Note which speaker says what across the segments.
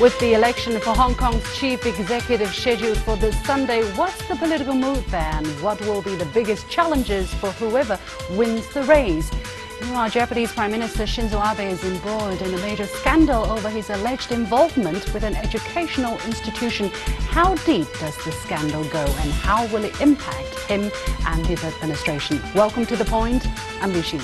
Speaker 1: With the election for Hong Kong's chief executive scheduled for this Sunday, what's the political mood there and what will be the biggest challenges for whoever wins the race? Meanwhile, Japanese Prime Minister Shinzo Abe is embroiled in a major scandal over his alleged involvement with an educational institution. How deep does the scandal go and how will it impact him and his administration? Welcome to The Point. I'm Li Xin.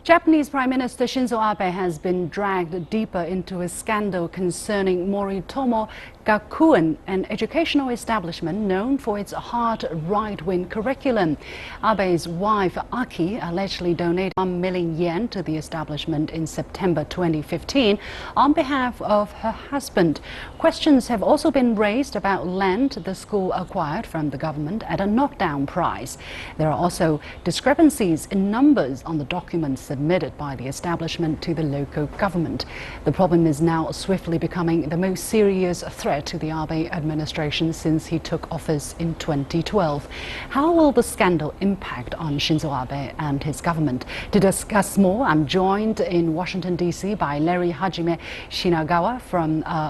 Speaker 1: Japanese Prime Minister Shinzo Abe has been dragged deeper into a scandal concerning Moritomo Gakuen, an educational establishment known for its hard right-wing curriculum. Abe's wife, Aki, allegedly donated 1 million yen to the establishment in September 2015 on behalf of her husband. Questions have also been raised about land the school acquired from the government at a knockdown price. There are also discrepancies in numbers on the documents submitted by the establishment to the local government. The problem is now swiftly becoming the most serious threat to the Abe administration since he took office in 2012. How will the scandal impact on Shinzo Abe and his government? To discuss more, I'm joined in Washington, D.C. by Larry Hajime Shinagawa,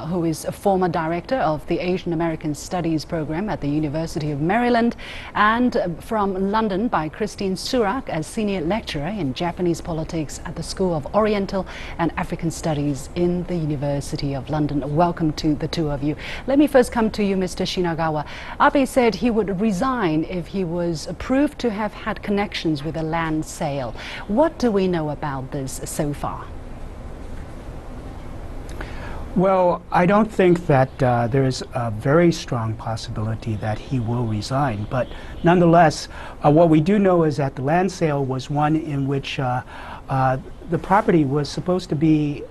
Speaker 1: who is a former director of the Asian American Studies program at the University of Maryland, and from London by Christine Surak, as senior lecturer in Japanese politics at the School of Oriental and African Studies in the University of London. Welcome to the two of you. Let me first come to you, Mr. Shinagawa. Abe said he would resign if he was proved to have had connections with a land sale. What do we know about this so far?
Speaker 2: Well, I don't think that there is a very strong possibility that he will resign. But nonetheless, what we do know is that the land sale was one in which the property was supposed to be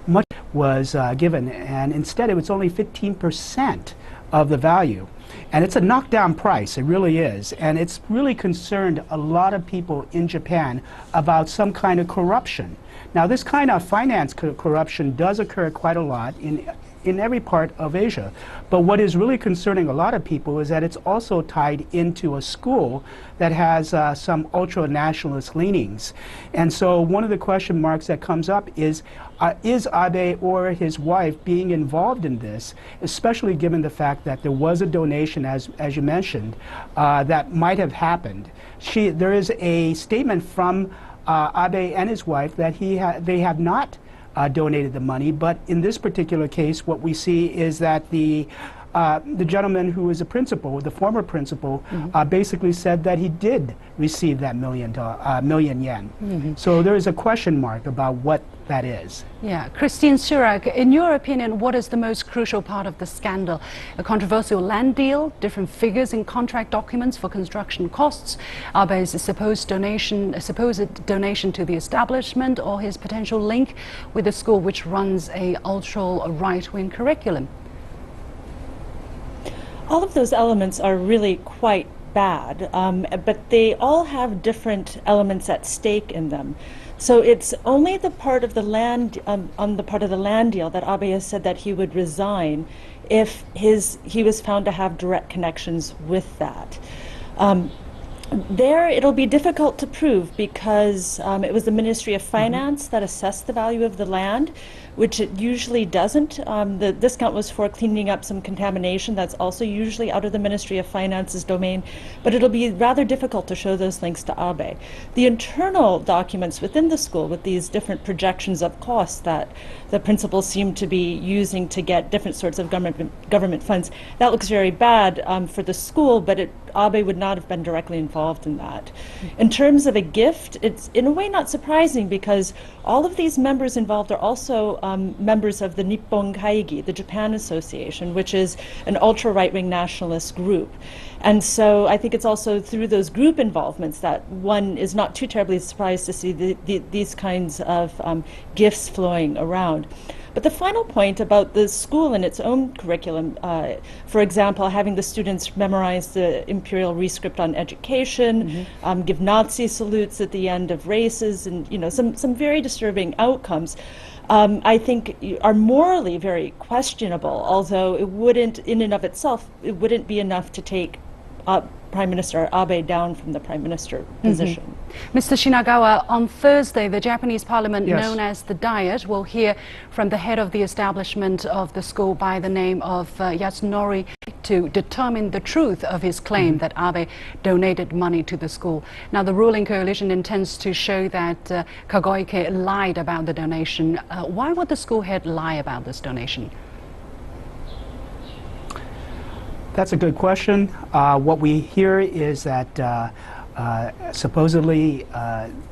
Speaker 2: much was given, and instead it was only 15% of the value. And it's a knockdown price, it really is. And it's really concerned a lot of people in Japan about some kind of corruption. Now, this kind of finance corruption does occur quite a lot in every part of Asia. But what is really concerning a lot of people is that it's also tied into a school that has some ultra-nationalist leanings. And so one of the question marks that comes up is Abe or his wife being involved in this, especially given the fact that there was a donation, as you mentioned, that might have happened. There is a statement from Abe and his wife that they have not donated the money, but in this particular case, what we see is that the gentleman who is a principal, the former principal, basically said that he did receive that million yen. So there is a question mark about what that is.
Speaker 1: Yeah, Christine Surak, in your opinion, what is the most crucial part of the scandal? A controversial land deal, different figures in contract documents for construction costs, Abe's supposed donation to the establishment, or his potential link with a school which runs a ultra right-wing curriculum?
Speaker 3: All of those elements are really quite bad, but they all have different elements at stake in them. So it's only the part of the land, on the part of the land deal, that Abe has said that he would resign if he was found to have direct connections with that. There, it'll be difficult to prove because it was the Ministry of Finance that assessed the value of the land, which it usually doesn't. The discount was for cleaning up some contamination that's also usually out of the Ministry of Finance's domain, but it'll be rather difficult to show those links to Abe. The internal documents within the school with these different projections of costs that the principals seem to be using to get different sorts of government funds, that looks very bad for the school, but Abe would not have been directly involved in that. In terms of a gift, it's in a way not surprising because all of these members involved are also members of the Nippon Kaigi, the Japan Association, which is an ultra right-wing nationalist group. And so I think it's also through those group involvements that one is not too terribly surprised to see these kinds of gifts flowing around. But the final point about the school and its own curriculum, for example, having the students memorize the imperial rescript on education, give Nazi salutes at the end of races, and some very disturbing outcomes, I think are morally very questionable, although it wouldn't, in and of itself, it wouldn't be enough to take Prime Minister Abe down from the Prime Minister position.
Speaker 1: Mr. Shinagawa, on Thursday, the Japanese Parliament,
Speaker 2: Yes.
Speaker 1: known as the Diet, will hear from the head of the establishment of the school by the name of Yasunori to determine the truth of his claim that Abe donated money to the school. Now, the ruling coalition intends to show that Kagoike lied about the donation. Why would the school head lie about this donation?
Speaker 2: That's a good question. What we hear is that supposedly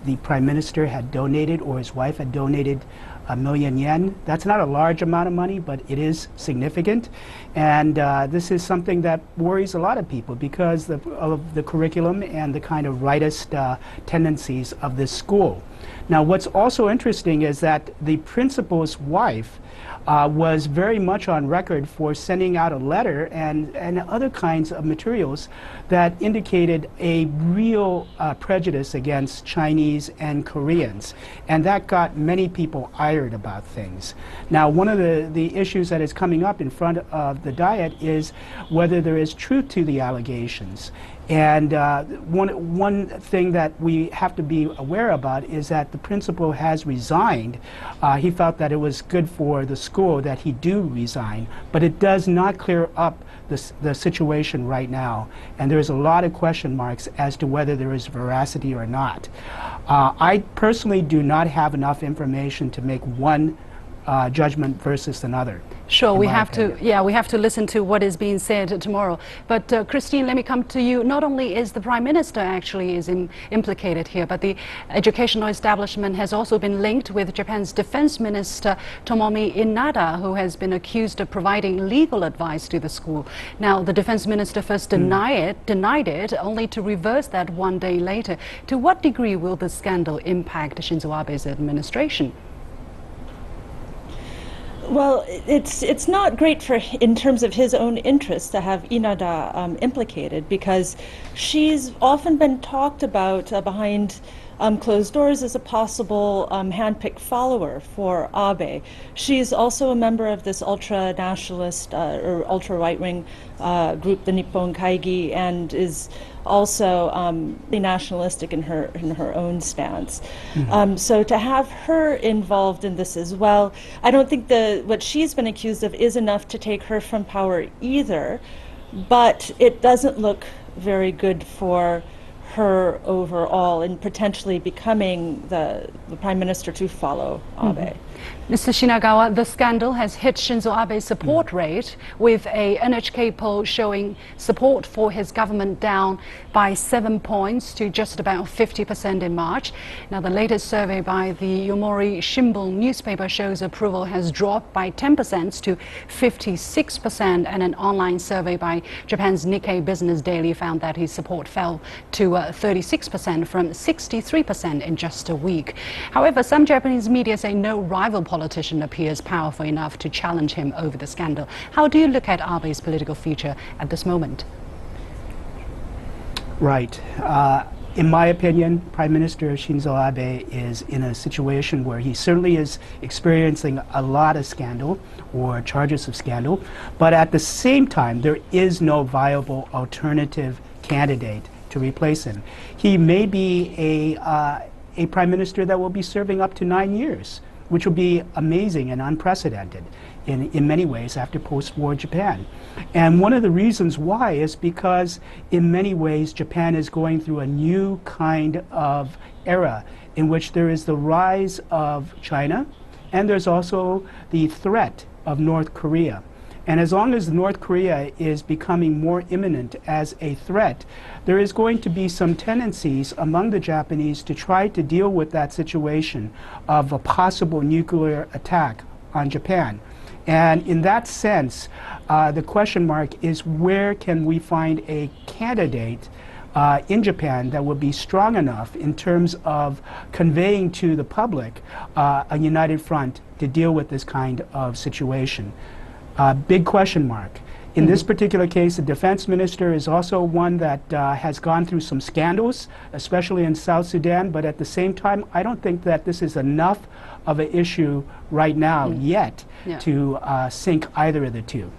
Speaker 2: the Prime Minister had donated, or his wife had donated, 1,000,000 yen. That's not a large amount of money, but it is significant. And this is something that worries a lot of people because of the curriculum and the kind of rightist tendencies of this school. Now, what's also interesting is that the principal's wife was very much on record for sending out a letter and other kinds of materials that indicated a real prejudice against Chinese and Koreans. And that got many people ired about things. Now, one of the issues that is coming up in front of the Diet is whether there is truth to the allegations. And one thing that we have to be aware about is that the principal has resigned. He felt that it was good for the school that he do resign, but it does not clear up the situation right now. And there's a lot of question marks as to whether there is veracity or not. I personally do not have enough information to make one judgment versus another.
Speaker 1: Sure, we have to listen to what is being said tomorrow. But Christine, let me come to you. Not only is the Prime Minister actually implicated here, but the educational establishment has also been linked with Japan's Defense Minister Tomomi Inada, who has been accused of providing legal advice to the school. Now, the Defense Minister first denied it, only to reverse that one day later. To what degree will the scandal impact Shinzo Abe's administration?
Speaker 3: Well, it's not great in terms of his own interests to have Inada implicated, because she's often been talked about behind closed doors as a possible hand-picked follower for Abe. She's also a member of this ultra-nationalist or ultra-right-wing group, the Nippon Kaigi, and is also nationalistic in her own stance. So to have her involved in this as well, I don't think what she's been accused of is enough to take her from power either, but it doesn't look very good for her overall in potentially becoming the Prime Minister to follow Abe.
Speaker 1: Mr. Shinagawa, the scandal has hit Shinzo Abe's support rate, with a NHK poll showing support for his government down by 7 points to just about 50% in March. Now, the latest survey by the Yomiuri Shimbun newspaper shows approval has dropped by 10% to 56%, and an online survey by Japan's Nikkei Business Daily found that his support fell to 36% from 63% in just a week. However, some Japanese media say no rival politician appears powerful enough to challenge him over the scandal. How do you look at Abe's political future at this moment?
Speaker 2: Right. In my opinion, Prime Minister Shinzo Abe is in a situation where he certainly is experiencing a lot of scandal or charges of scandal, but at the same time, there is no viable alternative candidate to replace him. He may be a Prime Minister that will be serving up to 9 years, which will be amazing and unprecedented in many ways after post-war Japan. And one of the reasons why is because in many ways Japan is going through a new kind of era in which there is the rise of China and there's also the threat of North Korea. And as long as North Korea is becoming more imminent as a threat, there is going to be some tendencies among the Japanese to try to deal with that situation of a possible nuclear attack on Japan. And in that sense, the question mark is, where can we find a candidate in Japan that will be strong enough in terms of conveying to the public a united front to deal with this kind of situation? Big question mark. In this particular case, the defense minister is also one that has gone through some scandals, especially in South Sudan, but at the same time, I don't think that this is enough of an issue right now yet
Speaker 1: Yeah.
Speaker 2: to sink either of the two.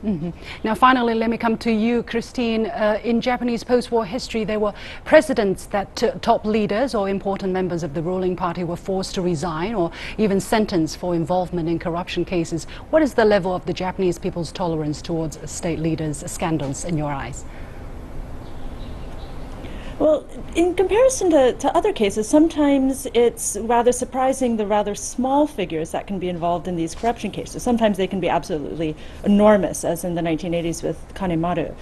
Speaker 1: Now, finally, let me come to you, Christine. In Japanese post-war history, there were precedents that top leaders or important members of the ruling party were forced to resign or even sentenced for involvement in corruption cases. What is the level of the Japanese people's tolerance towards state leaders' scandals in your eyes?
Speaker 3: Well, in comparison to other cases, sometimes it's rather surprising the rather small figures that can be involved in these corruption cases. Sometimes they can be absolutely enormous, as in the 1980s with Kanemaru.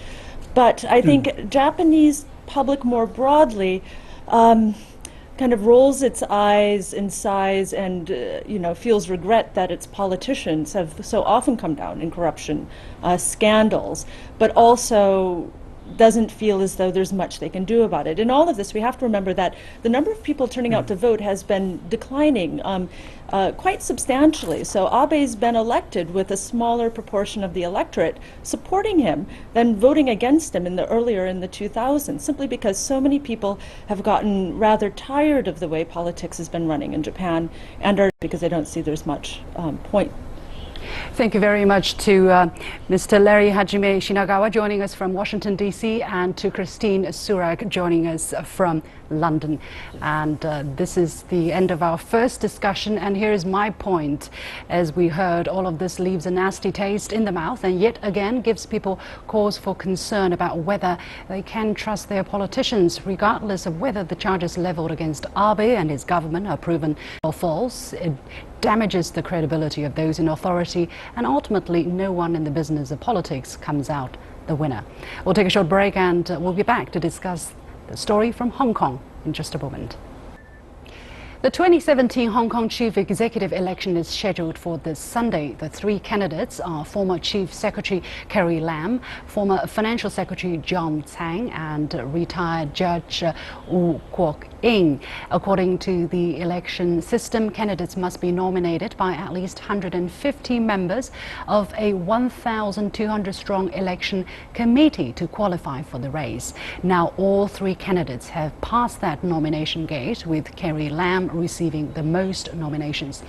Speaker 3: But I think Japanese public more broadly kind of rolls its eyes in sighs and feels regret that its politicians have so often come down in corruption scandals, but also doesn't feel as though there's much they can do about it. In all of this, we have to remember that the number of people turning out to vote has been declining quite substantially. So Abe's been elected with a smaller proportion of the electorate supporting him than voting against him earlier in the 2000s, simply because so many people have gotten rather tired of the way politics has been running in Japan, and are because they don't see there's much point.
Speaker 1: Thank you very much to Mr. Larry Hajime Shinagawa joining us from Washington, D.C., and to Christine Surak joining us from London. And this is the end of our first discussion, and here is my point. As we heard, all of this leaves a nasty taste in the mouth and yet again gives people cause for concern about whether they can trust their politicians, regardless of whether the charges leveled against Abe and his government are proven or false. It damages the credibility of those in authority, and ultimately no one in the business of politics comes out the winner. We'll take a short break and we'll be back to discuss the story from Hong Kong in just a moment. The 2017 Hong Kong Chief Executive election is scheduled for this Sunday. The three candidates are former Chief Secretary Carrie Lam, former Financial Secretary John Tsang, and retired Judge Wu Kwok-ing. According to the election system, candidates must be nominated by at least 150 members of a 1,200-strong election committee to qualify for the race. Now, all three candidates have passed that nomination gate, with Carrie Lam receiving the most nominations.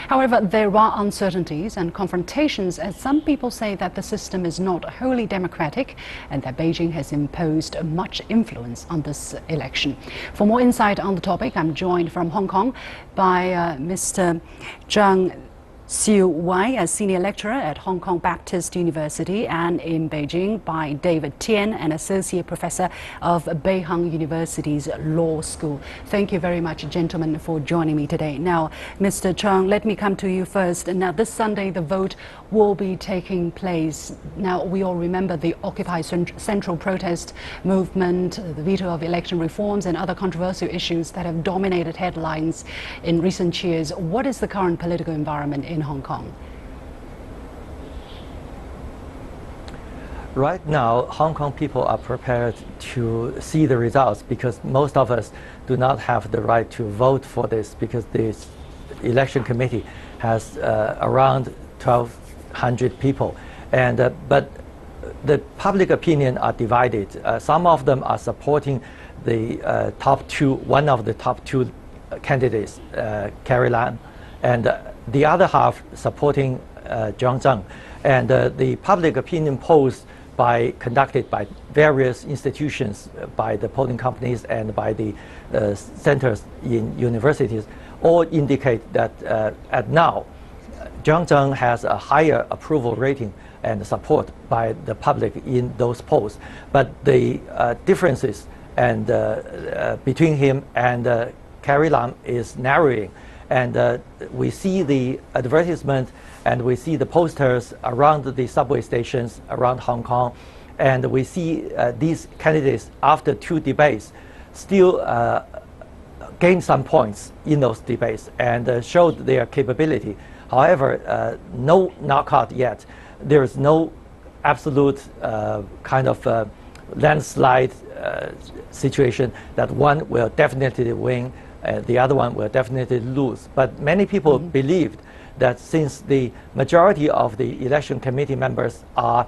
Speaker 1: However, there are uncertainties and confrontations, as some people say that the system is not wholly democratic and that Beijing has imposed much influence on this election. For more insight on the topic, I'm joined from Hong Kong by Mr. Zhang Siu Wai, a senior lecturer at Hong Kong Baptist University, and in Beijing by David Tian, an associate professor of Beihang University's Law School. Thank you very much, gentlemen, for joining me today. Now, Mr. Chang, let me come to you first. Now, this Sunday, the vote will be taking place. Now, we all remember the Occupy Central protest movement, the veto of election reforms, and other controversial issues that have dominated headlines in recent years. What is the current political environment in Hong Kong?
Speaker 4: Right now, Hong Kong people are prepared to see the results, because most of us do not have the right to vote for this, because the election committee has around 1,200 people. And but the public opinion are divided. Some of them are supporting the one of the top two candidates, Carrie Lam, and the other half supporting Zhang Zheng. And the public opinion polls conducted by various institutions, by the polling companies and by the centers in universities, all indicate that at now, Zhang Zheng has a higher approval rating and support by the public in those polls. But the differences and between him and Carrie Lam is narrowing. And we see the advertisement and we see the posters around the subway stations around Hong Kong. And we see these candidates, after two debates, still gain some points in those debates and showed their capability. However, no knockout yet. There is no absolute kind of landslide situation that one will definitely win, the other one will definitely lose. But many people believed that since the majority of the election committee members are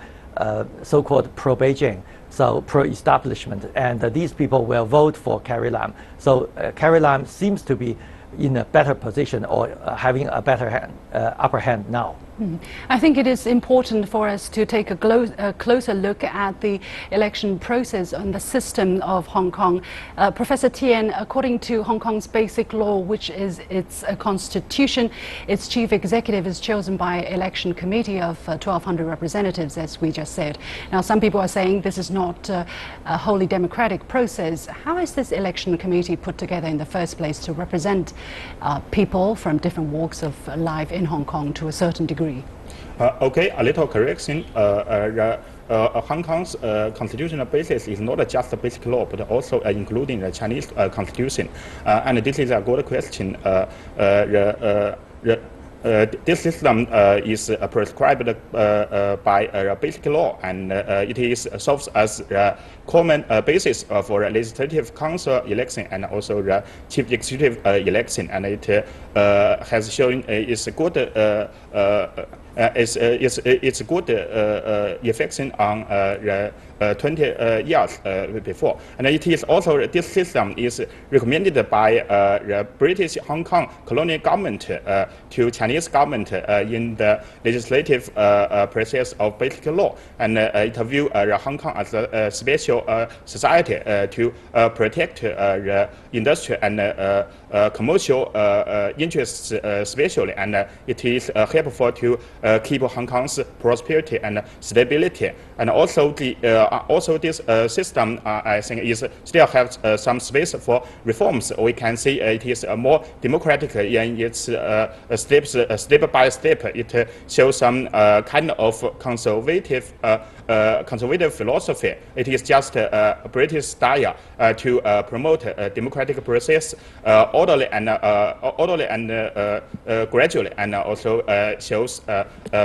Speaker 4: so-called pro-Beijing, so pro-establishment, and these people will vote for Carrie Lam. So Carrie Lam seems to be in a better position or having a better upper hand now.
Speaker 1: I think it is important for us to take a closer look at the election process and the system of Hong Kong. Professor Tian, according to Hong Kong's basic law, which is its constitution, its chief executive is chosen by election committee of 1,200 representatives, as we just said. Now, some people are saying this is not a wholly democratic process. How is this election committee put together in the first place to represent people from different walks of life in Hong Kong to a certain degree?
Speaker 5: Okay, a little correction. Hong Kong's constitutional basis is not just the basic law, but also including the Chinese constitution. And this is a good question. This system is prescribed by basic law, and it is serves as a common basis for legislative council election and also the chief executive election, and it has shown its good it's good effects on 20 years before, and it is also this system is recommended by the British Hong Kong colonial government to Chinese government in the legislative process of basic law, and it view Hong Kong as a special society to protect the industry and commercial interests especially, and it is helpful to keep Hong Kong's prosperity and stability, and also this system I think is still has some space for reforms. We can see it is more democratic in its steps, step by step. It shows some kind of conservative philosophy. It is just a British style to promote a democratic process, orderly and gradually, and also shows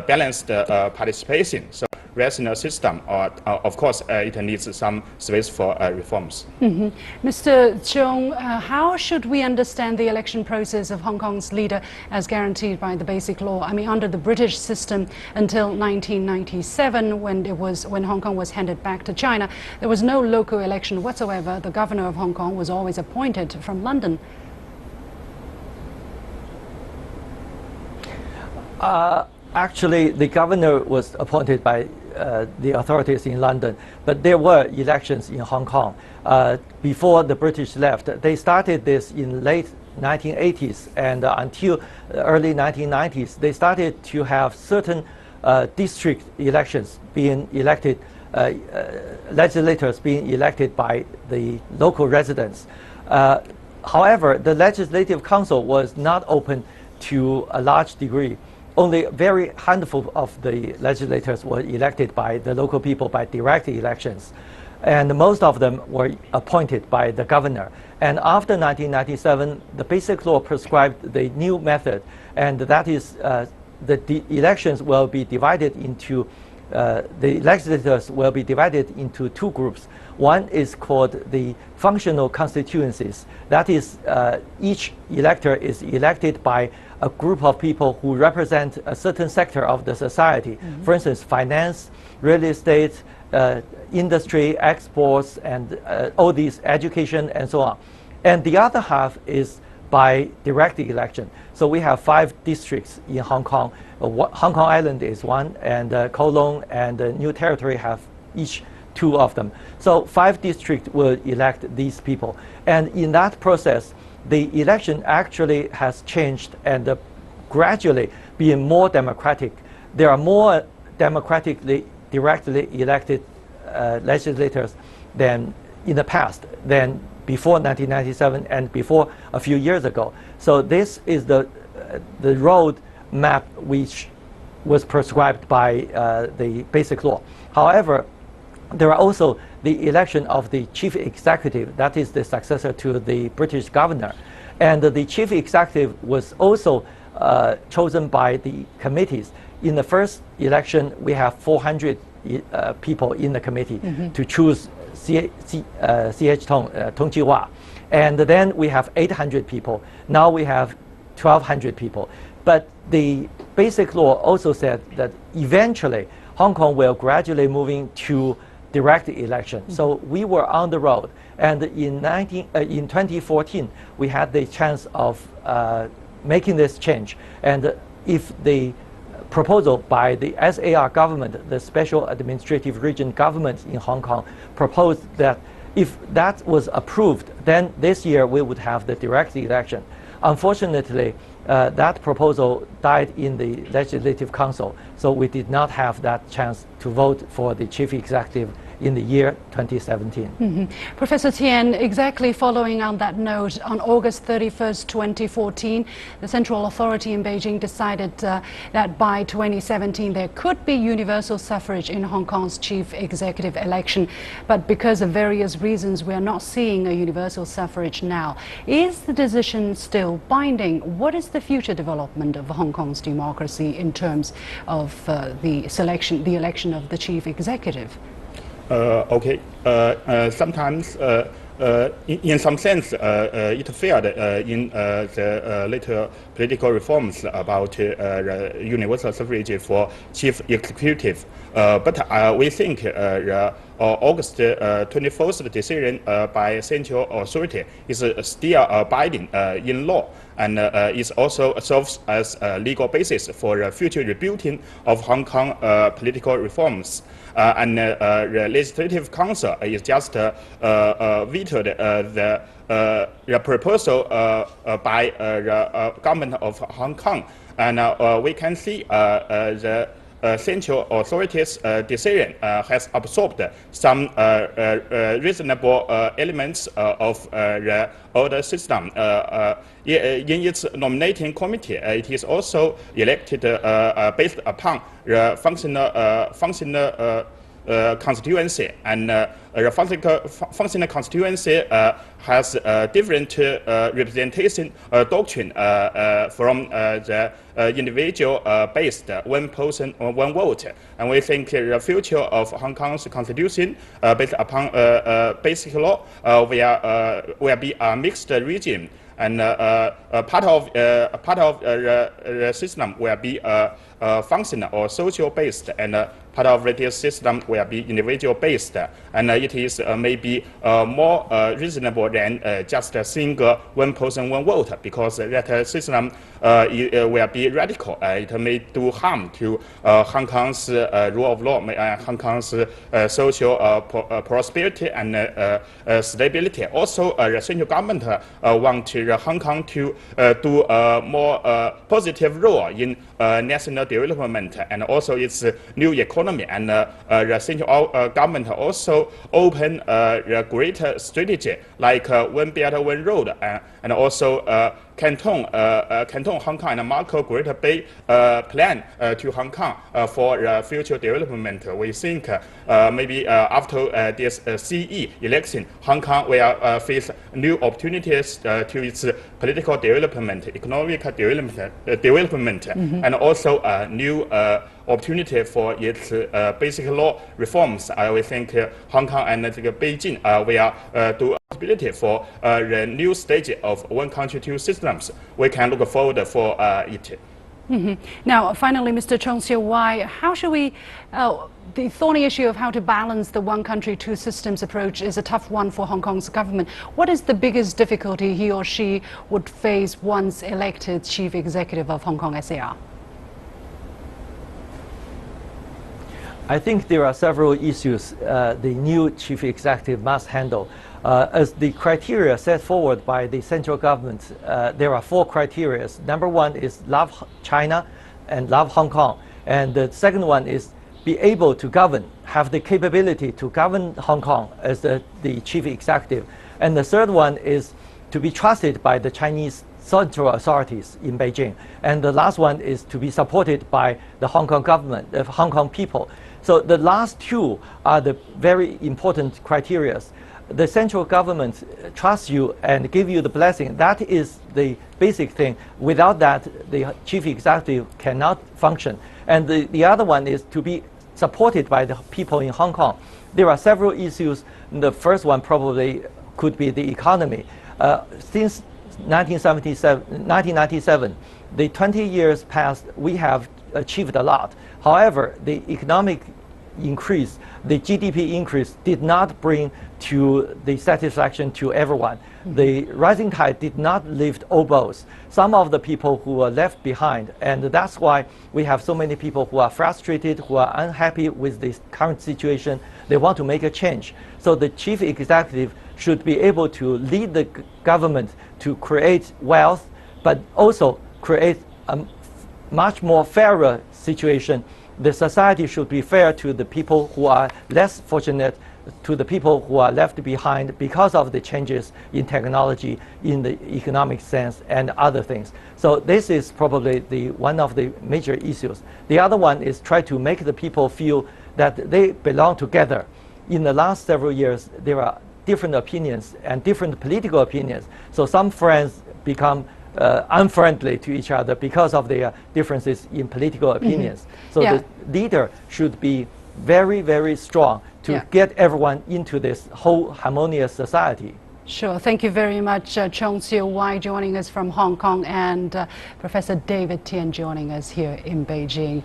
Speaker 5: balanced participation. So rational system, of course, it needs some space for reforms.
Speaker 1: Mr. Cheung, how should we understand the election process of Hong Kong's leader as guaranteed by the Basic Law? I mean, under the British system until 1997, when Hong Kong was handed back to China, there was no local election whatsoever. The governor of Hong Kong was always appointed from London.
Speaker 4: Actually, the governor was appointed by the authorities in London, but there were elections in Hong Kong before the British left. They started this in late 1980s, and until early 1990s, they started to have certain district elections being elected, legislators being elected by the local residents. However, the Legislative Council was not open to a large degree. Only a very handful of the legislators were elected by the local people by direct elections, and most of them were appointed by the governor. And after 1997, the Basic Law prescribed the new method, and that is the elections will be divided into the legislators will be divided into two groups. One is called the functional constituencies. That is, each elector is elected by a group of people who represent a certain sector of the society. For instance, finance, real estate, industry, exports, and all these, education, and so on. And the other half is by direct election. So we have 5 districts in Hong Kong. Hong Kong Island is one, and Kowloon and New Territory have each 2 of them. So 5 districts will elect these people. And in that process, the election actually has changed and gradually being more democratic. There are more democratically, directly elected legislators than in the past, than before 1997 and before a few years ago. So this is the road map which was prescribed by the Basic Law. However, there are also the election of the chief executive, that is the successor to the British governor. And the chief executive was also chosen by the committees. In the first election, we have 400 people in the committee to choose CH Tong Chi Hua. And then we have 800 people. Now we have 1,200 people. But the Basic Law also said that eventually Hong Kong will gradually moving to direct election. So we were on the road, and in 2014 we had the chance of making this change. And if the proposal by the SAR government, the Special Administrative Region government in Hong Kong, proposed that if that was approved, then this year we would have the direct election. Unfortunately, that proposal died in the Legislative Council, so we did not have that chance to vote for the chief executive in the year 2017.
Speaker 1: Professor Tian, exactly following on that note, on August 31st, 2014, the Central Authority in Beijing decided that by 2017 there could be universal suffrage in Hong Kong's chief executive election. But because of various reasons, we are not seeing a universal suffrage now. Is the decision still binding? What is the future development of Hong Kong's democracy in terms of the election of the chief executive?
Speaker 5: Okay. Sometimes, in some sense, it failed in the later political reforms about universal suffrage for chief executive. But we think the August 24th decision by Central Authority is still binding in law, and it also serves as a legal basis for future rebuilding of Hong Kong political reforms. And the Legislative Council is just vetoed the proposal by the government of Hong Kong. And we can see the Central Authority's decision has absorbed some reasonable elements of the older system. In its nominating committee, it is also elected based upon the functional constituency, and the functional constituency has different representation doctrine from the individual based one person one vote. And we think the future of Hong Kong's constitution based upon basic law will be a mixed regime. And part of the system will be functional or social based, and part of this system will be individual based. And it is maybe more reasonable than just a single one person one vote, because that system will be radical. It may do harm to Hong Kong's rule of law, Hong Kong's social prosperity and stability. Also, the central government wants Hong Kong to do a more positive role in national development and also its new economy. And the central government also open a greater strategy like One Belt One Road and also Canton Hong Kong and Macau Greater Bay plan to Hong Kong for future development. We think maybe after this CE election, Hong Kong will face new opportunities to its political development, economic development, and also a new opportunity for its basic law reforms. We think Hong Kong and Beijing will do possibility for the new stage of one country, two systems. We can look forward for it.
Speaker 1: Now, finally, Mr. Chung Siu-wai, how should we, the thorny issue of how to balance the one country, two systems approach is a tough one for Hong Kong's government. What is the biggest difficulty he or she would face once elected chief executive of Hong Kong SAR?
Speaker 4: I think there are several issues the new chief executive must handle. As the criteria set forward by the central government, there are 4 criteria. Number 1 is love China and love Hong Kong. And the second one is be able to govern, have the capability to govern Hong Kong as the chief executive. And the third one is to be trusted by the Chinese central authorities in Beijing. And the last one is to be supported by the Hong Kong government, the Hong Kong people. So the last 2 are the very important criteria. The central government trusts you and give you the blessing. That is the basic thing. Without that, the chief executive cannot function. And the other one is to be supported by the people in Hong Kong. There are several issues. The first one probably could be the economy. Since 1997, the 20 years past, we have achieved a lot. However, the economic increase, the GDP increase did not bring to the satisfaction to everyone. The rising tide did not lift all boats. Some of the people who were left behind, and that's why we have so many people who are frustrated, who are unhappy with this current situation. They want to make a change. So the chief executive should be able to lead the government to create wealth, but also create a much more fairer situation. The society should be fair to the people who are less fortunate, to the people who are left behind because of the changes in technology, in the economic sense, and other things. So this is probably one of the major issues. The other one is try to make the people feel that they belong together. In the last several years, there are different opinions and different political opinions. So some friends become unfriendly to each other because of their differences in political opinions. So the leader should be very, very strong to get everyone into this whole harmonious society.
Speaker 1: Sure. Thank you very much, Chong Siu-Wai joining us from Hong Kong, and Professor David Tian joining us here in Beijing.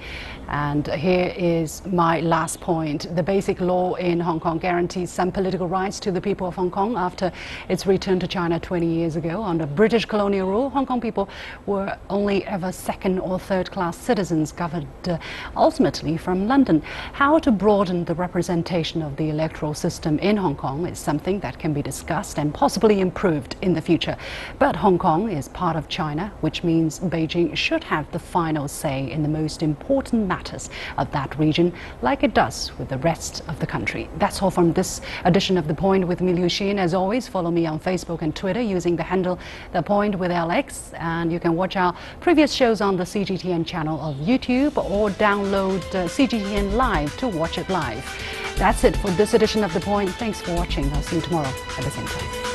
Speaker 1: And here is my last point. The basic law in Hong Kong guarantees some political rights to the people of Hong Kong after its return to China 20 years ago. Under British colonial rule, Hong Kong people were only ever second or third class citizens governed ultimately from London. How to broaden the representation of the electoral system in Hong Kong is something that can be discussed and possibly improved in the future. But Hong Kong is part of China, which means Beijing should have the final say in the most important matters of that region, like it does with the rest of the country. That's all from this edition of The Point with me, Liu Xin. As always, follow me on Facebook and Twitter using the handle The Point with LX, and you can watch our previous shows on the CGTN channel of YouTube or download CGTN Live to watch it live. That's it for this edition of The Point. Thanks for watching. I'll see you tomorrow at the same time.